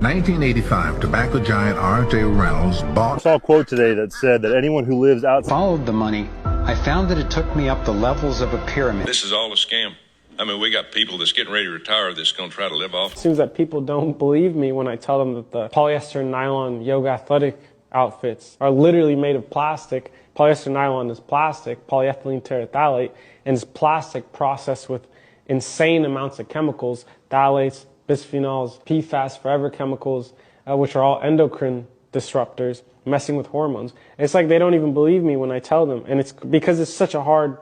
1985, tobacco giant R.J. Reynolds bought... I saw a quote today that said that anyone who lives outside... Followed the money, I found that it took me up the levels of a pyramid. This is all a scam. I mean, we got people that's getting ready to retire that's going to try to live off. It seems that people don't believe me when I tell them that the polyester nylon yoga athletic outfits are literally made of plastic. Polyester nylon is plastic, polyethylene terephthalate, and it's plastic processed with insane amounts of chemicals, phthalates, bisphenols, PFAS, forever chemicals, which are all endocrine disruptors, messing with hormones. And it's like they don't even believe me when I tell them. And it's because it's such a hard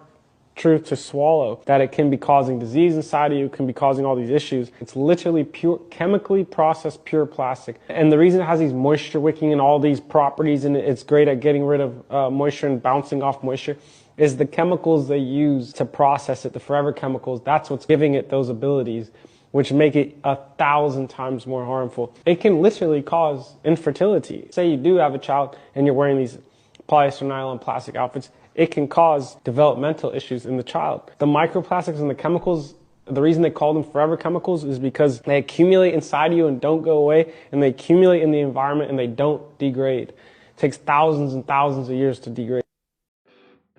truth to swallow that it can be causing disease inside of you, can be causing all these issues. It's literally pure, chemically processed pure plastic. And the reason it has these moisture wicking and all these properties and it's great at getting rid of moisture and bouncing off moisture is the chemicals they use to process it, the forever chemicals. That's what's giving it those abilities, which make it 1,000 times more harmful. It can literally cause infertility. Say you do have a child and you're wearing these polyester nylon plastic outfits, it can cause developmental issues in the child. The microplastics and the chemicals, the reason they call them forever chemicals is because they accumulate inside you and don't go away, and they accumulate in the environment and they don't degrade. It takes thousands and thousands of years to degrade.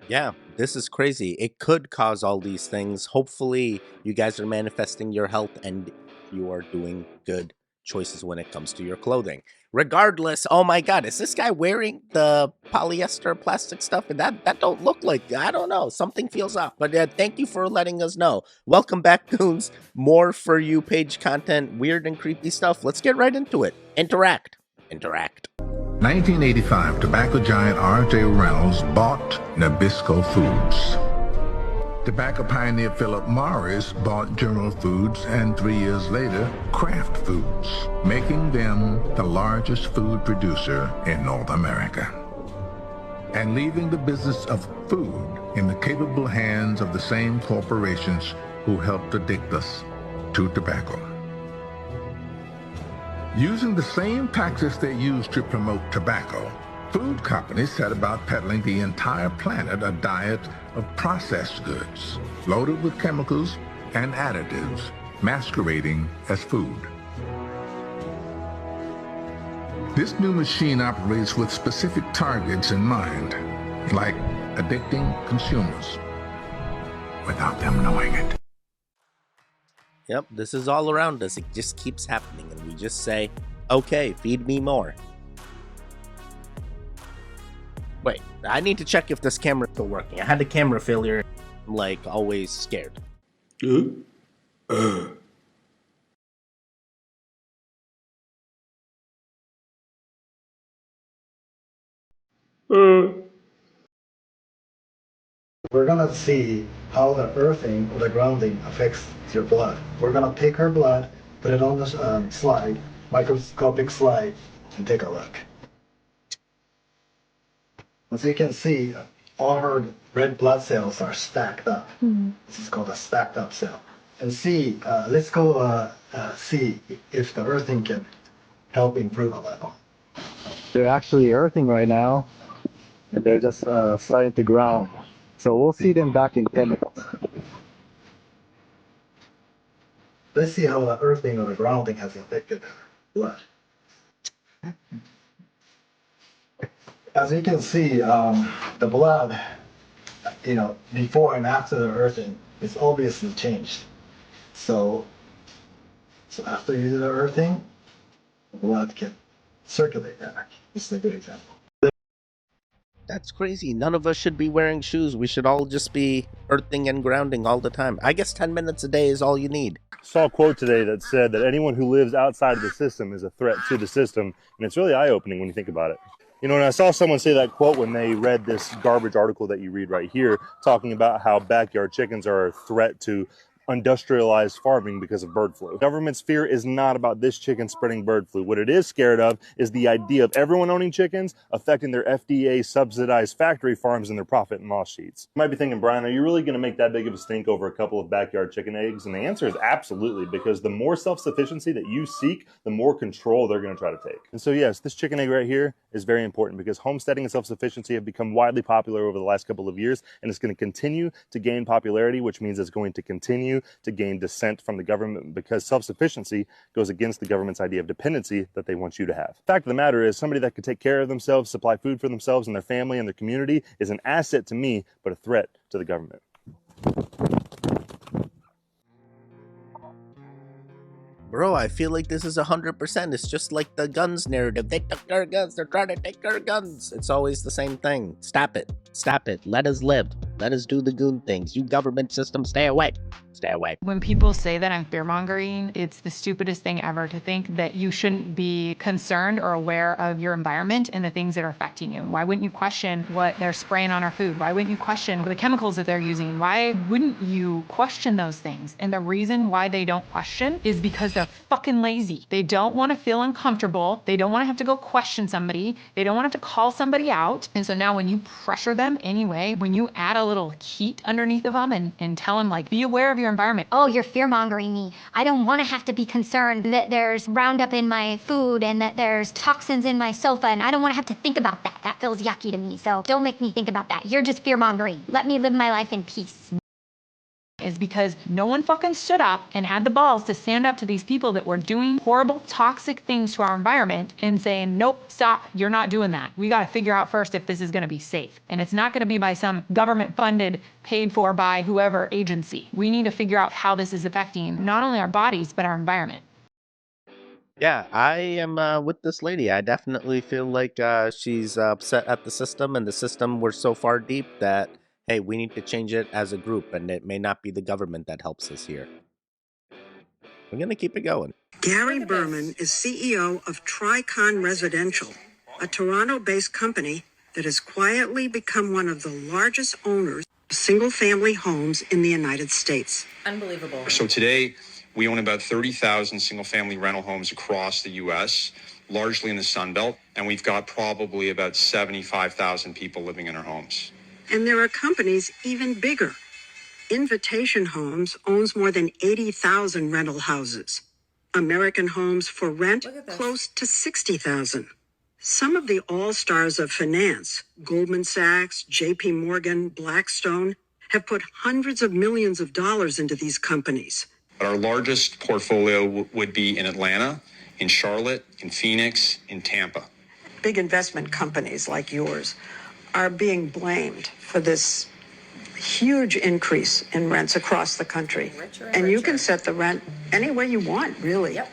Yeah, this is crazy. It could cause all these things. Hopefully, you guys are manifesting your health and you are doing good choices when it comes to your clothing. Regardless, oh my god, is this guy wearing the polyester plastic stuff? And that don't look like, I don't know, something feels off. But thank you for letting us know. Welcome back, goons. More For You page content, weird and creepy stuff. Let's get right into it. Interact. 1985, tobacco giant R.J. Reynolds bought Nabisco Foods. Tobacco pioneer Philip Morris bought General Foods and 3 years later, Kraft Foods, making them the largest food producer in North America. And leaving the business of food in the capable hands of the same corporations who helped addict us to tobacco. Using the same tactics they used to promote tobacco, food companies set about peddling the entire planet a diet of processed goods, loaded with chemicals and additives, masquerading as food. This new machine operates with specific targets in mind, like addicting consumers, without them knowing it. Yep, this is all around us. It just keeps happening, and we just say, okay, feed me more. Wait, I need to check if this camera's still working. I had a camera failure. I'm like always scared. We're gonna see how the earthing or the grounding affects your blood. We're gonna take her blood, put it on the slide, microscopic slide, and take a look. As you can see, all her red blood cells are stacked up. This is called a stacked up cell. And see, let's go see if the earthing can help improve a level. They're actually earthing right now, and they're just starting to ground. So we'll see them back in 10 minutes. Let's see how the earthing or the grounding has affected blood. As you can see, the blood, before and after the earthing, it's obviously changed. So after you do the earthing, the blood can circulate back. This is a good example. That's crazy. None of us should be wearing shoes. We should all just be earthing and grounding all the time. I guess 10 minutes a day is all you need. I saw a quote today that said that anyone who lives outside of the system is a threat to the system, and it's really eye-opening when you think about it. You know, and I saw someone say that quote when they read this garbage article that you read right here, talking about how backyard chickens are a threat to industrialized farming because of bird flu. Government's fear is not about this chicken spreading bird flu. What it is scared of is the idea of everyone owning chickens affecting their FDA subsidized factory farms and their profit and loss sheets. You might be thinking, Brian, are you really going to make that big of a stink over a couple of backyard chicken eggs? And the answer is absolutely, because the more self-sufficiency that you seek, the more control they're going to try to take. And so yes, this chicken egg right here is very important because homesteading and self-sufficiency have become widely popular over the last couple of years, and it's going to continue to gain popularity, which means it's going to continue continue to gain dissent from the government because self-sufficiency goes against the government's idea of dependency that they want you to have. The fact of the matter is, somebody that could take care of themselves, supply food for themselves and their family and their community is an asset to me, but a threat to the government. Bro, I feel like this is 100%. It's just like the guns narrative. They took our guns. They're trying to take our guns. It's always the same thing. Stop it. Stop it. Let us live. Let us do the goon things. You government system, stay away. Stay away. When people say that I'm fear-mongering, it's the stupidest thing ever to think that you shouldn't be concerned or aware of your environment and the things that are affecting you. Why wouldn't you question what they're spraying on our food? Why wouldn't you question the chemicals that they're using? Why wouldn't you question those things? And the reason why they don't question is because they're fucking lazy. They don't want to feel uncomfortable. They don't want to have to go question somebody. They don't want to have to call somebody out. And so now when you pressure them anyway, when you add a little heat underneath of them and tell them, like, be aware of your environment. Oh, you're fear-mongering me. I don't want to have to be concerned that there's Roundup in my food and that there's toxins in my sofa, and I don't want to have to think about that. That feels yucky to me, so don't make me think about that. You're just fear-mongering. Let me live my life in peace. Is because no one fucking stood up and had the balls to stand up to these people that were doing horrible, toxic things to our environment and saying, nope, stop, you're not doing that. We got to figure out first if this is going to be safe. And it's not going to be by some government-funded, paid for by whoever agency. We need to figure out how this is affecting not only our bodies, but our environment. Yeah, I am with this lady. I definitely feel like she's upset at the system, and the system we're so far deep that, hey, we need to change it as a group, and it may not be the government that helps us here. We're going to keep it going. Gary Berman is CEO of Tricon Residential, a Toronto-based company that has quietly become one of the largest owners of single-family homes in the United States. Unbelievable. So today, we own about 30,000 single-family rental homes across the U.S., largely in the Sun Belt, and we've got probably about 75,000 people living in our homes. And there are companies even bigger. Invitation Homes owns more than 80,000 rental houses. American Homes for Rent, close to 60,000. Some of the all-stars of finance, Goldman Sachs, JP Morgan, Blackstone, have put hundreds of millions of dollars into these companies. Our largest portfolio would be in Atlanta, in Charlotte, in Phoenix, in Tampa. Big investment companies like yours are being blamed for this huge increase in rents across the country. And you can set the rent any way you want, really. Yep.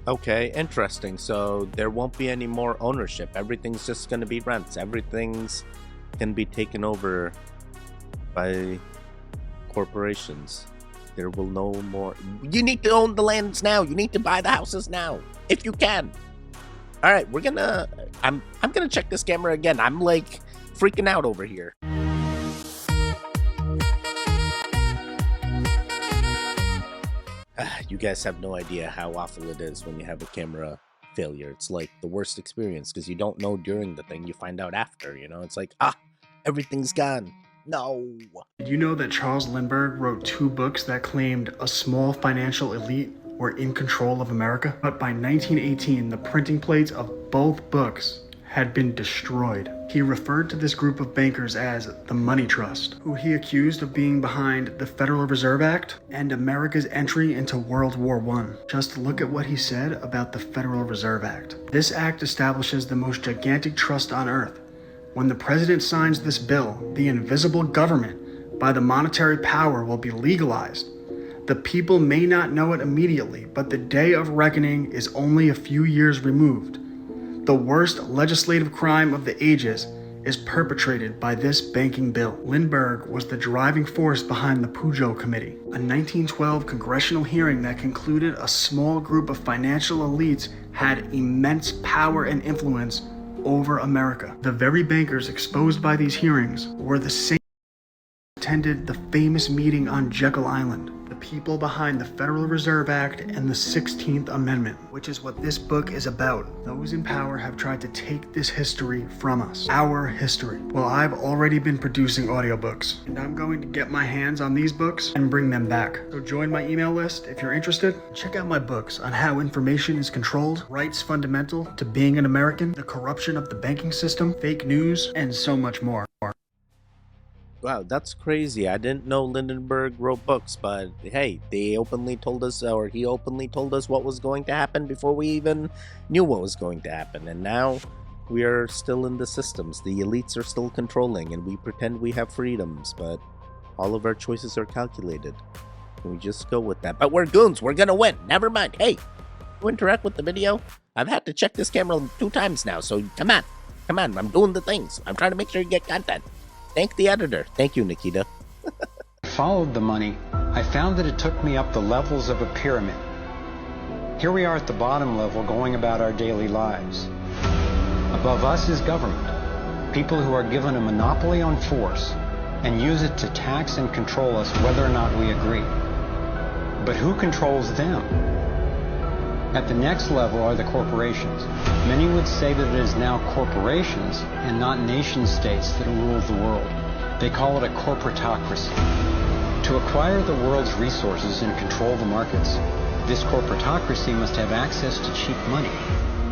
Okay, interesting. So there won't be any more ownership. Everything's just going to be rents. Everything's going to be taken over by corporations. There will no more. You need to own the lands now. You need to buy the houses now, if you can. All right, I'm gonna check this camera again. I'm like freaking out over here. You guys have no idea how awful it is when you have a camera failure. It's like the worst experience because you don't know during the thing. You find out after, you know? It's like, everything's gone. No. Did you know that Charles Lindbergh wrote 2 books that claimed a small financial elite were in control of America? But by 1918, the printing plates of both books had been destroyed. He referred to this group of bankers as the Money Trust, who he accused of being behind the Federal Reserve Act and America's entry into World War I. Just look at what he said about the Federal Reserve Act. This act establishes the most gigantic trust on earth. When the president signs this bill, the invisible government, by the monetary power, will be legalized. The people may not know it immediately, but the day of reckoning is only a few years removed. The worst legislative crime of the ages is perpetrated by this banking bill. Lindbergh was the driving force behind the Pujo Committee, a 1912 congressional hearing that concluded a small group of financial elites had immense power and influence over America. The very bankers exposed by these hearings were the same who attended the famous meeting on Jekyll Island. The people behind the Federal Reserve Act and the 16th Amendment, which is what this book is about. Those in power have tried to take this history from us, our history. Well, I've already been producing audiobooks, and I'm going to get my hands on these books and bring them back. So join my email list if you're interested. Check out my books on how information is controlled, rights fundamental to being an American, the corruption of the banking system, fake news, and so much more. Wow, that's crazy. I didn't know Lindenberg wrote books, but hey, they openly told us, or he openly told us what was going to happen before we even knew what was going to happen. And now we are still in the systems. The elites are still controlling, and we pretend we have freedoms, but all of our choices are calculated. And we just go with that. But we're goons. We're gonna win. Never mind. Hey, you interact with the video? I've had to check this camera 2 times now, so come on. Come on, I'm doing the things. I'm trying to make sure you get content. Thank the editor. Thank you, Nikita. Followed the money, I found that it took me up the levels of a pyramid. Here we are at the bottom level going about our daily lives. Above us is government, people who are given a monopoly on force and use it to tax and control us whether or not we agree. But who controls them? At the next level are the corporations. Many would say that it is now corporations and not nation states that rule the world. They call it a corporatocracy. To acquire the world's resources and control the markets, this corporatocracy must have access to cheap money.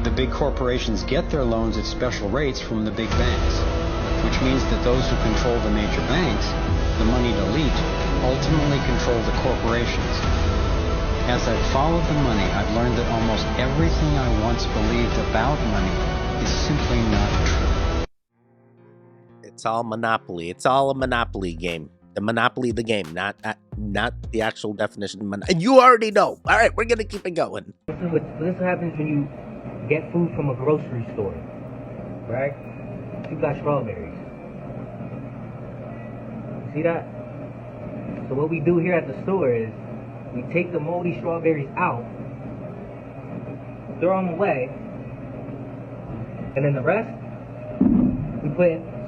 The big corporations get their loans at special rates from the big banks, which means that those who control the major banks, the moneyed elite, ultimately control the corporations. As I've followed the money, I've learned that almost everything I once believed about money is simply not true. It's all Monopoly. It's all a Monopoly game. The Monopoly, the game, not the actual definition. And you already know. All right, we're gonna keep it going. This is what happens when you get food from a grocery store, right? You got strawberries. You see that? So what we do here at the store is we take the moldy strawberries out, throw them away, and then the rest,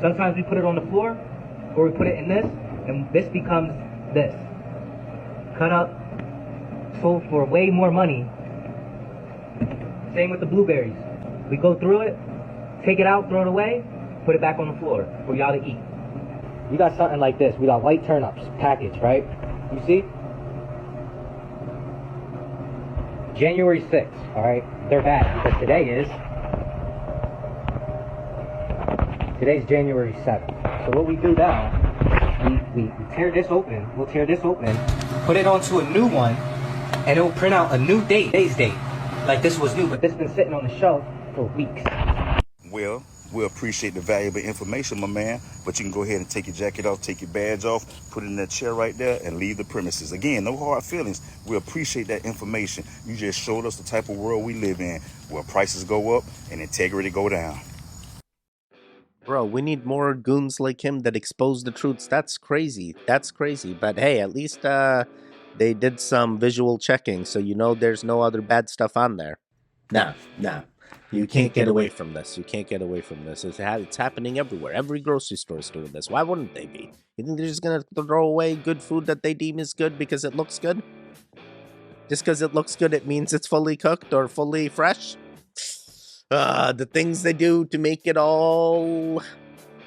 sometimes we put it on the floor, or we put it in this, and this becomes this. Cut up, sold for way more money. Same with the blueberries. We go through it, take it out, throw it away, put it back on the floor for y'all to eat. You got something like this. We got white turnips packaged, right? You see? January 6th, all right? They're bad because today's January 7th. So what we do now, we tear this open. We'll tear this open, put it onto a new one, and it'll print out a new today's date. Like this was new, but this has been sitting on the shelf for weeks. Well, we appreciate the valuable information, my man, but you can go ahead and take your jacket off, take your badge off, put it in that chair right there, and leave the premises. Again, no hard feelings. We appreciate that information. You just showed us the type of world we live in, where prices go up and integrity go down. Bro, we need more goons like him that expose the truths. That's crazy. That's crazy. But hey, at least they did some visual checking, so you know there's no other bad stuff on there. Nah. You can't get away from this. You can't get away from this. It's happening everywhere. Every grocery store is doing this. Why wouldn't they be? You think they're just going to throw away good food that they deem is good because it looks good? Just because it looks good, it means it's fully cooked or fully fresh? The things they do to make it all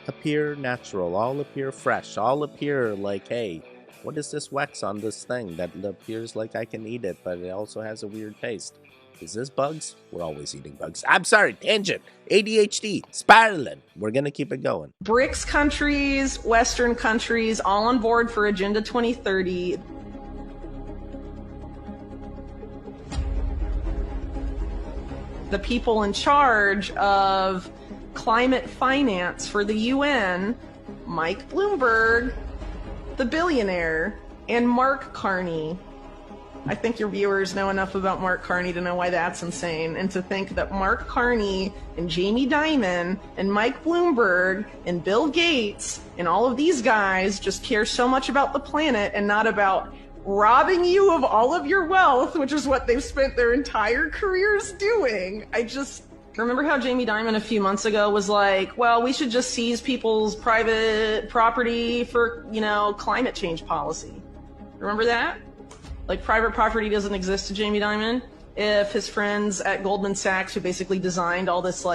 appear natural, all appear fresh, all appear like, hey, what is this wax on this thing that appears like I can eat it, but it also has a weird taste? Is this bugs? We're always eating bugs. I'm sorry, tangent, ADHD, spiraling. We're going to keep it going. BRICS countries, Western countries, all on board for Agenda 2030. The people in charge of climate finance for the UN, Mike Bloomberg, the billionaire, and Mark Carney. I think your viewers know enough about Mark Carney to know why that's insane, and to think that Mark Carney and Jamie Dimon and Mike Bloomberg and Bill Gates and all of these guys just care so much about the planet and not about robbing you of all of your wealth, which is what they've spent their entire careers doing. I just remember how Jamie Dimon a few months ago was like, well, we should just seize people's private property for, climate change policy. Remember that? Like, private property doesn't exist to Jamie Dimon. If his friends at Goldman Sachs, who basically designed all this,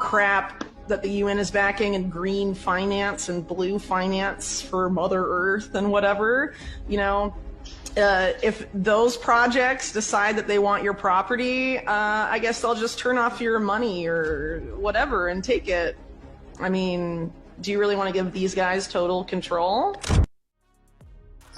crap that the UN is backing, and green finance and blue finance for Mother Earth and whatever, if those projects decide that they want your property, I guess they'll just turn off your money or whatever and take it. I mean, Do you really want to give these guys total control?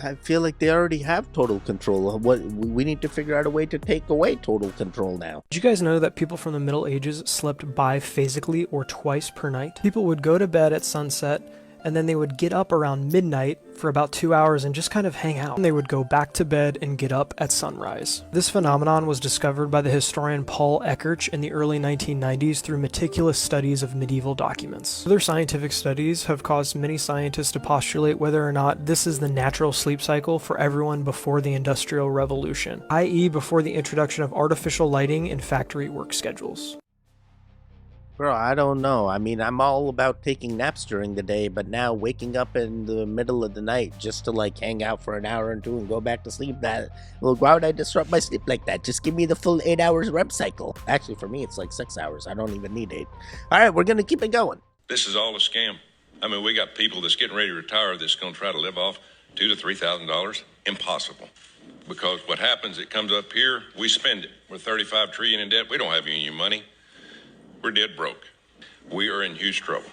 I feel like they already have total control. What we need to figure out a way to take away total control now. Did you guys know that people from the Middle Ages slept biphasically or twice per night? People would go to bed at sunset, and then they would get up around midnight for about 2 hours and just kind of hang out. And they would go back to bed and get up at sunrise. This phenomenon was discovered by the historian Paul Eckerch in the early 1990s through meticulous studies of medieval documents. Other scientific studies have caused many scientists to postulate whether or not this is the natural sleep cycle for everyone before the Industrial Revolution, i.e. before the introduction of artificial lighting and factory work schedules. Bro, I don't know. I mean, I'm all about taking naps during the day, but now waking up in the middle of the night just to like hang out for an hour or two and go back to sleep, well, why would I disrupt my sleep like that? Just give me the full 8 hours REM cycle. Actually, for me, it's like 6 hours. I don't even need 8. All right, we're going to keep it going. This is all a scam. I mean, we got people that's getting ready to retire that's going to try to live off $2,000 to $3,000. Impossible. Because what happens, it comes up here, we spend it. We're $35 trillion in debt. We don't have any money. We're dead broke. We are in huge trouble.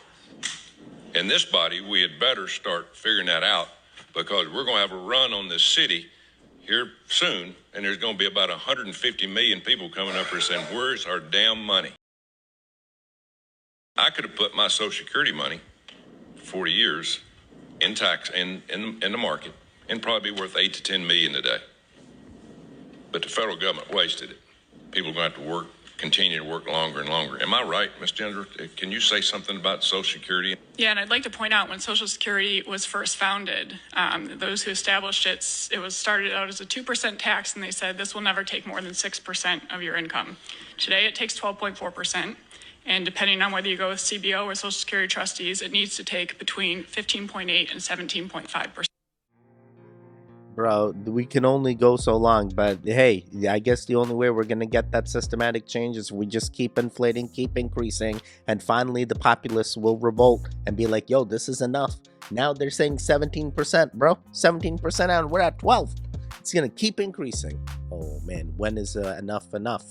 In this body, we had better start figuring that out because we're going to have a run on this city here soon, and there's going to be about 150 million people coming up here saying, where's our damn money? I could have put my Social Security money for 40 years in tax in the market and probably be worth 8 to 10 million today. But the federal government wasted it. People are going to have to work, continue to work longer and longer. Am I right, Ms. Ginger? Can you say something about Social Security? Yeah, and I'd like to point out when Social Security was first founded, those who established it, it was started out as a 2% tax, and they said this will never take more than 6% of your income. Today, it takes 12.4%, and depending on whether you go with CBO or Social Security trustees, it needs to take between 15.8 and 17.5%. Bro, we can only go so long, but hey, I guess the only way we're going to get that systematic change is we just keep inflating, keep increasing, and finally the populace will revolt and be like, yo, this is enough. Now they're saying 17%, bro. 17% and we're at 12. It's going to keep increasing. Oh, man, when is enough enough?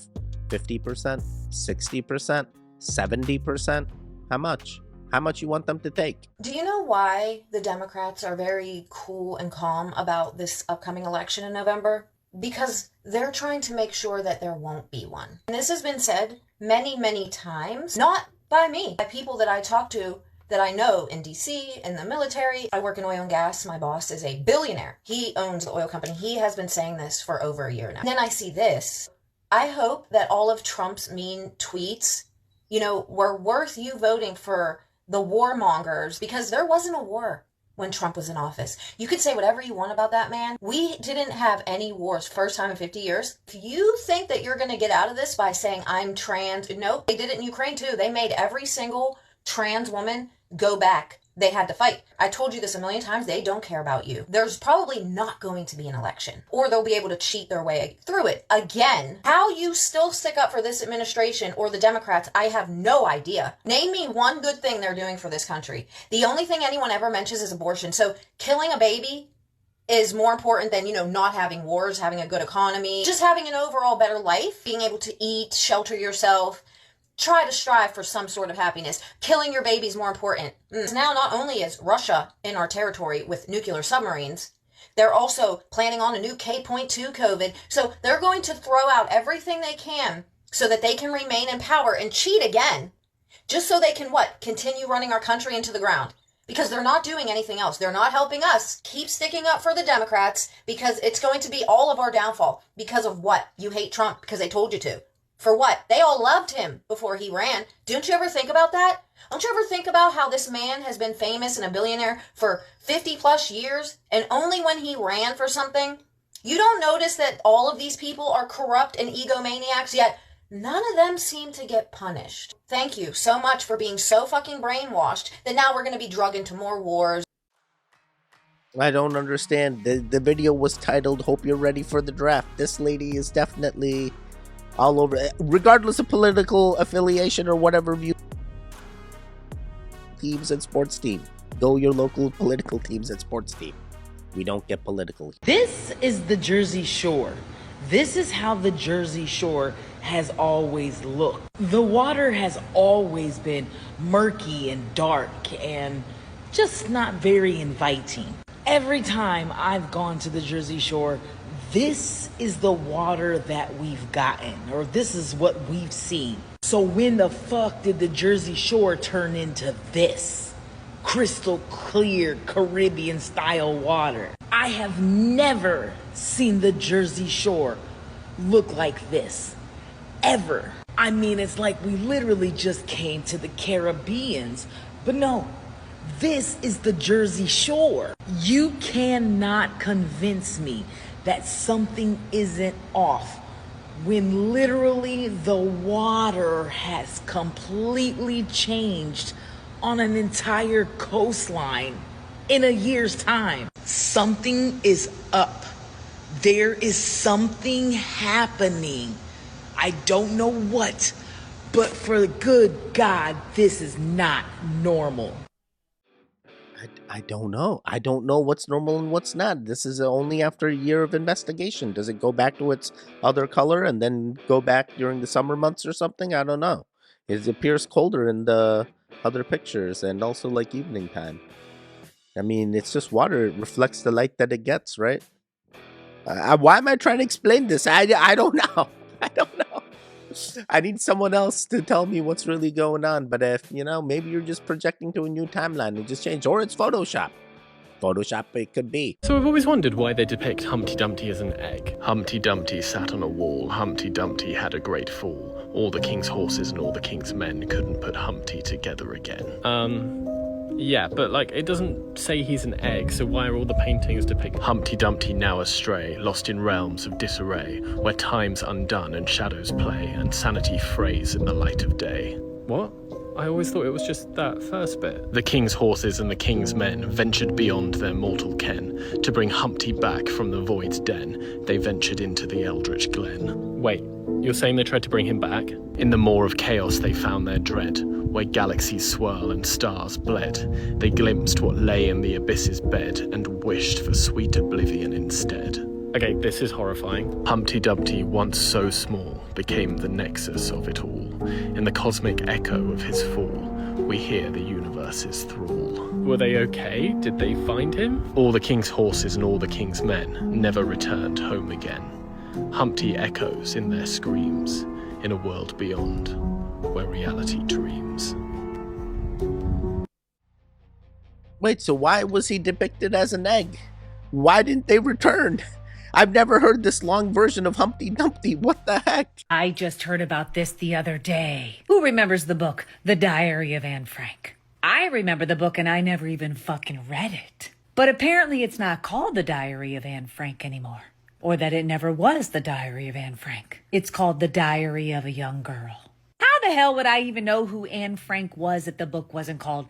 50%? 60%? 70%? How much? How much you want them to take? Do you know why the Democrats are very cool and calm about this upcoming election in November? Because they're trying to make sure that there won't be one. And this has been said many, many times, not by me, by people that I talk to that I know in DC, in the military. I work in oil and gas. My boss is a billionaire. He owns the oil company. He has been saying this for over a year now. And then I see this. I hope that all of Trump's mean tweets, were worth you voting for the warmongers, because there wasn't a war when Trump was in office. You could say whatever you want about that man. We didn't have any wars, first time in 50 years. If you think that you're going to get out of this by saying I'm trans, no, they did it in Ukraine too. They made every single trans woman go back. They had to fight. I told you this a million times. They don't care about you. There's probably not going to be an election, or they'll be able to cheat their way through it. Again, how you still stick up for this administration or the Democrats, I have no idea. Name me one good thing they're doing for this country. The only thing anyone ever mentions is abortion. So killing a baby is more important than, not having wars, having a good economy, just having an overall better life, being able to eat, shelter yourself. Try to strive for some sort of happiness. Killing your baby is more important. Now, not only is Russia in our territory with nuclear submarines, they're also planning on a new K.2 COVID. So they're going to throw out everything they can so that they can remain in power and cheat again. Just so they can, continue running our country into the ground. Because they're not doing anything else. They're not helping us. Keep sticking up for the Democrats because it's going to be all of our downfall. Because of what? You hate Trump because they told you to. For what? They all loved him before he ran. Don't you ever think about that? Don't you ever think about how this man has been famous and a billionaire for 50 plus years, and only when he ran for something? You don't notice that all of these people are corrupt and egomaniacs, yet none of them seem to get punished. Thank you so much for being so fucking brainwashed that now we're going to be drugged into more wars. I don't understand. The video was titled, Hope You're Ready for the Draft. This lady is definitely all over, regardless of political affiliation or whatever view. Teams and sports team. Go your local political teams and sports team. We don't get political. This is the Jersey Shore. This is how the Jersey Shore has always looked. The water has always been murky and dark and just not very inviting. Every time I've gone to the Jersey Shore, this is the water that we've gotten, or this is what we've seen. So when the fuck did the Jersey Shore turn into this? Crystal clear Caribbean style water. I have never seen the Jersey Shore look like this, ever. I mean, it's like we literally just came to the Caribbeans, but no, this is the Jersey Shore. You cannot convince me that something isn't off when literally the water has completely changed on an entire coastline in a year's time. Something is up. There is something happening. I don't know what, but for the good God, this is not normal. I don't know. I don't know what's normal and what's not. This is only after a year of investigation. Does it go back to its other color and then go back during the summer months or something? I don't know. It appears colder in the other pictures and also like evening time. I mean, it's just water. It reflects the light that it gets, right? Why am I trying to explain this? I don't know. I don't know. I need someone else to tell me what's really going on. But if, maybe you're just projecting to a new timeline and just change. Or it's Photoshop. Photoshop it could be. So I've always wondered why they depict Humpty Dumpty as an egg. Humpty Dumpty sat on a wall. Humpty Dumpty had a great fall. All the king's horses and all the king's men couldn't put Humpty together again. Yeah, but it doesn't say he's an egg, so why are all the paintings depicting Humpty Dumpty now astray, lost in realms of disarray, where time's undone and shadows play, and sanity frays in the light of day? What? I always thought it was just that first bit. The king's horses and the king's men ventured beyond their mortal ken. To bring Humpty back from the void's den, they ventured into the eldritch glen. Wait, you're saying they tried to bring him back? In the maw of chaos they found their dread, where galaxies swirl and stars bled. They glimpsed what lay in the abyss's bed, and wished for sweet oblivion instead. Okay, this is horrifying. Humpty Dumpty, once so small, became the nexus of it all. In the cosmic echo of his fall, we hear the universe's thrall. Were they okay? Did they find him? All the king's horses and all the king's men never returned home again. Humpty echoes in their screams, in a world beyond, where reality dreams. Wait, so why was he depicted as an egg? Why didn't they return? I've never heard this long version of Humpty Dumpty. What the heck? I just heard about this the other day. Who remembers the book, The Diary of Anne Frank? I remember the book and I never even fucking read it. But apparently it's not called The Diary of Anne Frank anymore. Or that it never was The Diary of Anne Frank. It's called The Diary of a Young Girl. How the hell would I even know who Anne Frank was if the book wasn't called?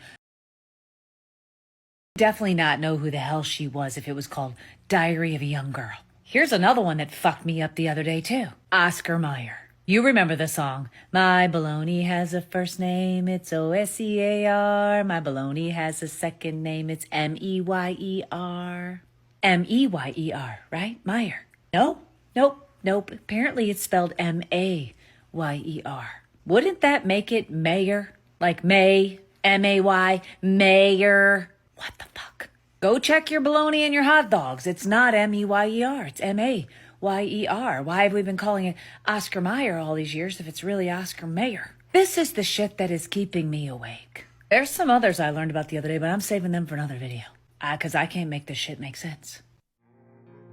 Definitely not know who the hell she was if it was called Diary of a Young Girl. Here's another one that fucked me up the other day too. Oscar Mayer. You remember the song, My Baloney has a first name, it's O-S-E-A-R. My baloney has a second name, it's M-E-Y-E-R. M-E-Y-E-R, right? Meyer. No, nope. Apparently it's spelled M-A-Y-E-R. Wouldn't that make it Mayer? Like May, M-A-Y, Mayer. What the fuck? Go check your bologna and your hot dogs. It's not M-E-Y-E-R. It's M-A-Y-E-R. Why have we been calling it Oscar Mayer all these years if it's really Oscar Mayer? This is the shit that is keeping me awake. There's some others I learned about the other day, but I'm saving them for another video. Because I can't make this shit make sense.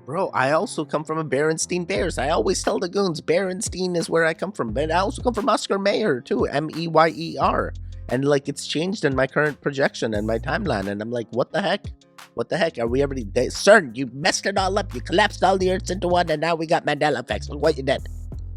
Bro, I also come from a Berenstein Bears. I always tell the goons, Berenstein is where I come from. But I also come from Oscar Mayer, too. M-E-Y-E-R. And, it's changed in my current projection and my timeline. And I'm like, what the heck? What the heck? Are we already... Sir, you messed it all up. You collapsed all the Earths into one, and now we got Mandela effects. Look what you did.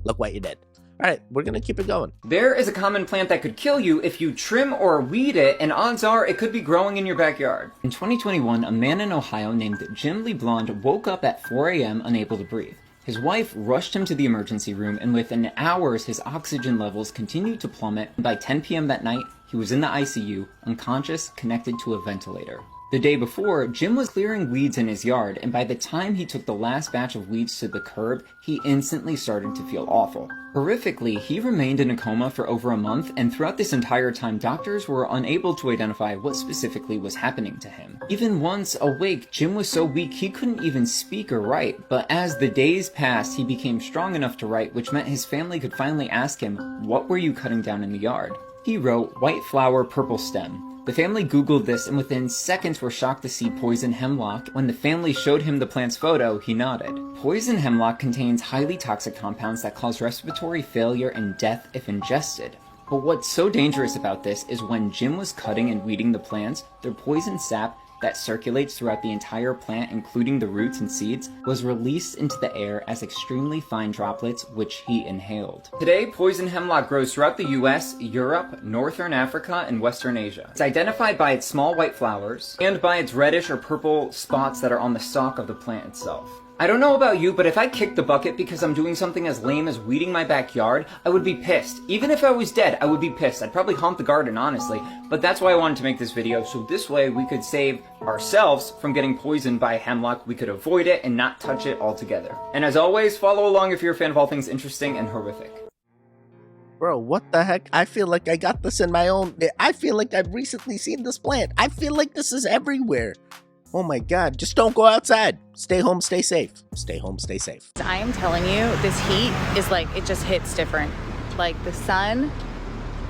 Look what you did. All right, we're going to keep it going. There is a common plant that could kill you if you trim or weed it, and odds are it could be growing in your backyard. In 2021, a man in Ohio named Jim Lee Blonde woke up at 4 a.m. unable to breathe. His wife rushed him to the emergency room, and within hours, his oxygen levels continued to plummet. By 10 p.m. that night, he was in the ICU, unconscious, connected to a ventilator. The day before, Jim was clearing weeds in his yard, and by the time he took the last batch of weeds to the curb, he instantly started to feel awful. Horrifically, he remained in a coma for over a month, and throughout this entire time, doctors were unable to identify what specifically was happening to him. Even once awake, Jim was so weak he couldn't even speak or write, but as the days passed, he became strong enough to write, which meant his family could finally ask him, "What were you cutting down in the yard?" He wrote, "White flower, purple stem." The family Googled this and within seconds were shocked to see poison hemlock. When the family showed him the plant's photo, he nodded. Poison hemlock contains highly toxic compounds that cause respiratory failure and death if ingested. But what's so dangerous about this is when Jim was cutting and weeding the plants, their poison sap that circulates throughout the entire plant, including the roots and seeds, was released into the air as extremely fine droplets, which he inhaled. Today, poison hemlock grows throughout the US, Europe, Northern Africa, and Western Asia. It's identified by its small white flowers and by its reddish or purple spots that are on the stalk of the plant itself. I don't know about you, but if I kicked the bucket because I'm doing something as lame as weeding my backyard, I would be pissed. Even if I was dead, I would be pissed. I'd probably haunt the garden, honestly. But that's why I wanted to make this video, so this way we could save ourselves from getting poisoned by hemlock. We could avoid it and not touch it altogether. And as always, follow along if you're a fan of all things interesting and horrific. Bro, what the heck? I feel like I got this in my own... I feel like I've recently seen this plant. I feel like this is everywhere. Oh my god, just don't go outside. Stay home, stay safe. Stay home, stay safe. I am telling you, this heat is like, it just hits different. Like the sun,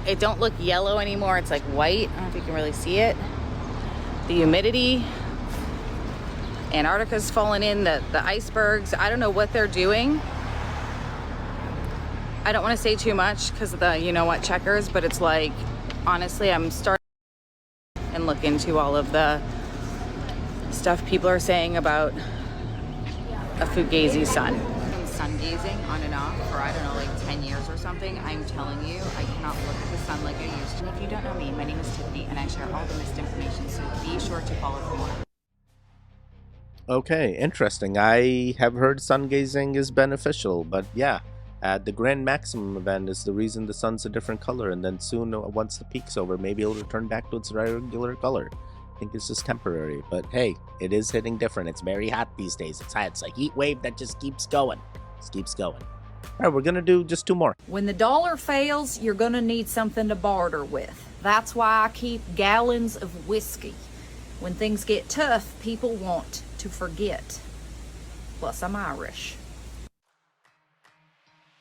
it don't look yellow anymore. It's like white. I don't know if you can really see it. The humidity, Antarctica's falling in, the icebergs. I don't know what they're doing. I don't want to say too much because of the, you know what, checkers, but it's like, honestly, I'm starting and look into all of the stuff people are saying about a fugazi sun. Sun gazing on and off for, I don't know, like 10 years or something. I'm telling you, I cannot look at the sun like I used to. If you don't know me, my name is Tiffany and I share all the misinformation, so be sure to follow for more. Okay, interesting. I have heard sun gazing is beneficial, but yeah, the grand maximum event is the reason the sun's a different color, and then soon, once the peak's over, maybe it'll return back to its regular color. I think it's just temporary, but hey, it is hitting different. It's very hot these days. It's hot. It's a heat wave that just keeps going. Just keeps going. All right, we're gonna do just 2 more. When the dollar fails, you're gonna need something to barter with. That's why I keep gallons of whiskey. When things get tough, people want to forget. Plus, I'm Irish.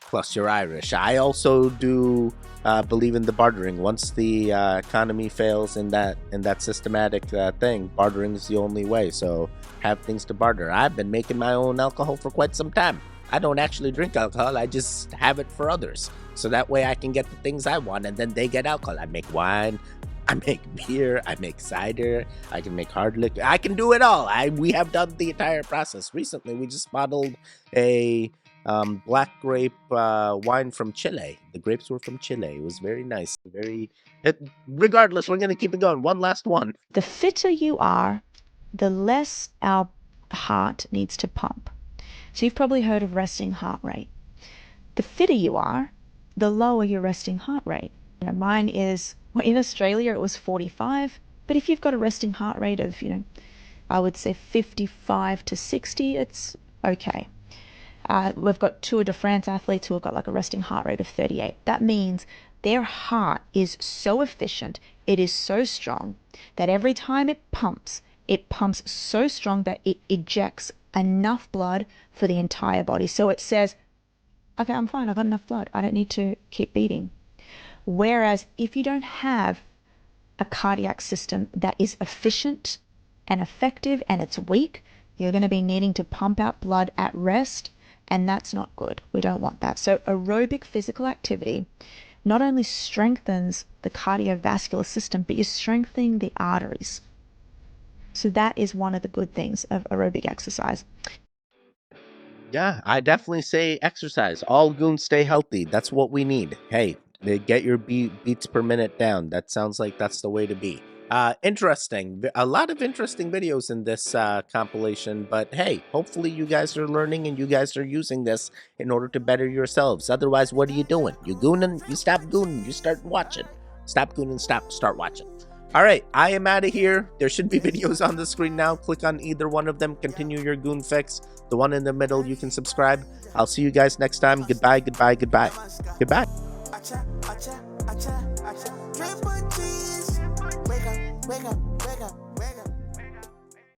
Plus, you're Irish. I also do believe in the bartering. Once the economy fails in that systematic thing, bartering is the only way. So have things to barter. I've been making my own alcohol for quite some time. I don't actually drink alcohol. I just have it for others. So that way I can get the things I want and then they get alcohol. I make wine. I make beer. I make cider. I can make hard liquor. I can do it all. We have done the entire process. Recently, we just bottled a black grape wine from Chile. The grapes were from Chile. It was very nice. Regardless, we're going to keep it going. One last one. The fitter you are, the less our heart needs to pump. So you've probably heard of resting heart rate. The fitter you are, the lower your resting heart rate. You know, mine is, well, in Australia it was 45, but if you've got a resting heart rate of, I would say 55 to 60, it's okay. We've got Tour de France athletes who have got like a resting heart rate of 38. That means their heart is so efficient, it is so strong, that every time it pumps so strong that it ejects enough blood for the entire body. So it says, okay, I'm fine, I've got enough blood, I don't need to keep beating. Whereas if you don't have a cardiac system that is efficient and effective and it's weak, you're going to be needing to pump out blood at rest, and that's not good. We don't want that. So aerobic physical activity not only strengthens the cardiovascular system, but you're strengthening the arteries. So that is one of the good things of aerobic exercise. Yeah, I definitely say exercise. All goons stay healthy. That's what we need. Hey, they get your beats per minute down. That sounds like that's the way to be. Interesting. A lot of interesting videos in this compilation, but hey, hopefully you guys are learning and you guys are using this in order to better yourselves. Otherwise, what are you doing? You gooning, you stop gooning, you start watching. Stop gooning, start watching. All right, I am out of here. There should be videos on the screen now. Click on either one of them. Continue your goon fix. The one in the middle, you can subscribe. I'll see you guys next time. Goodbye, goodbye, goodbye. Goodbye. Wake up.